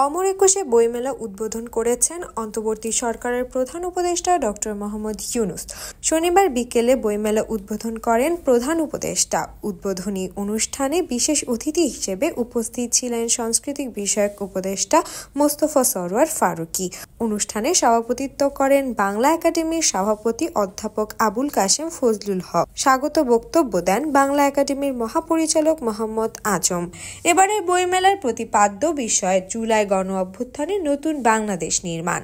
অমর একুশে বইমেলা উদ্বোধন করেছেন অন্তর্বর্তী সরকারের প্রধান উপদেষ্টা ডক্টর মোহাম্মদ ইউনূস। শনিবার বিকেলে বইমেলা উদ্বোধন করেন প্রধান উপদেষ্টা। উদ্বোধনী অনুষ্ঠানে বিশেষ অতিথি হিসেবে উপস্থিত ছিলেন সাংস্কৃতিক বিষয়ক উপদেষ্টা মোস্তফা সরওয়ার ফারুকী। অনুষ্ঠানে সভাপতিত্ব করেন বাংলা একাডেমির সভাপতি অধ্যাপক আবুল কাশেম ফজলুল হক। স্বাগত বক্তব্য দেন বাংলা একাডেমির মহাপরিচালক মোহাম্মদ আজম। এবারের বইমেলার প্রতিপাদ্য বিষয় জুলাই গণ-অভ্যুত্থানের নতুন বাংলাদেশ নির্মাণ।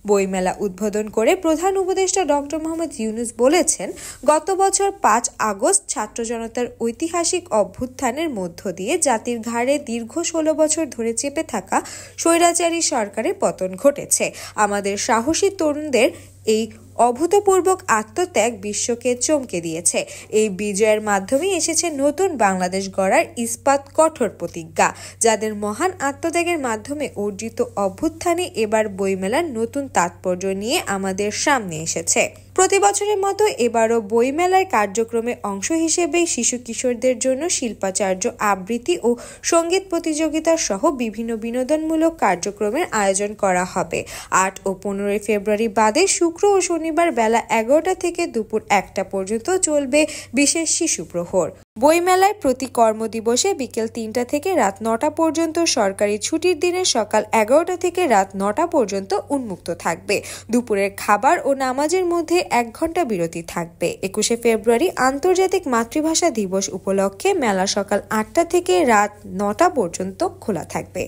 বইমেলা উদ্বোধন করে প্রধান উপদেষ্টা ডক্টর মোহাম্মদ ইউনূস বলেছেন, গত বছর ৫ আগস্ট ছাত্র জনতার ঐতিহাসিক অভ্যুত্থানের মধ্য দিয়ে জাতির ঘাড়ে দীর্ঘ ১৬ বছর ধরে চেপে থাকা স্বৈরাচারী সরকারের পতন ঘটেছে। আমাদের সাহসী তরুণদের এই অভূতপূর্ব আত্মত্যাগ বিশ্বকে চমকে দিয়েছে। এই বিজয়ের মাধ্যমে এসেছে নতুন বাংলাদেশ গড়ার ইস্পাত কঠোর প্রতিজ্ঞা। যাদের মহান আত্মত্যাগের মাধ্যমে অর্জিত অভ্যুত্থানে এবার বইমেলার নতুন তাৎপর্য নিয়ে আমাদের সামনে এসেছে। প্রতি বছরের মতো এবারও বইমেলার কার্যক্রমের অংশ হিসেবে শিশু কিশোরদের জন্য শিল্পাচার্য, আবৃত্তি ও সঙ্গীত প্রতিযোগিতা সহ বিভিন্ন বিনোদনমূলক কার্যক্রমের আয়োজন করা হবে। ৮ ও ১৫ ফেব্রুয়ারি বাদে শুক্র ও শনিবার বেলা ১১টা থেকে দুপুর ১টা পর্যন্ত চলবে বিশেষ শিশু প্রহর। বইমেলায় প্রতি কর্মদিবসে বিকেল ৩টা থেকে রাত ৯টা পর্যন্ত, সরকারি ছুটির দিনে সকাল ১১টা থেকে রাত ৯টা পর্যন্ত উন্মুক্ত থাকবে। দুপুরের খাবার ও নামাজের মধ্যে ১ ঘন্টা বিরতি থাকবে। ২১শে ফেব্রুয়ারি আন্তর্জাতিক মাতৃভাষা দিবস উপলক্ষে মেলা সকাল ৮টা থেকে রাত ৯টা পর্যন্ত খোলা থাকবে।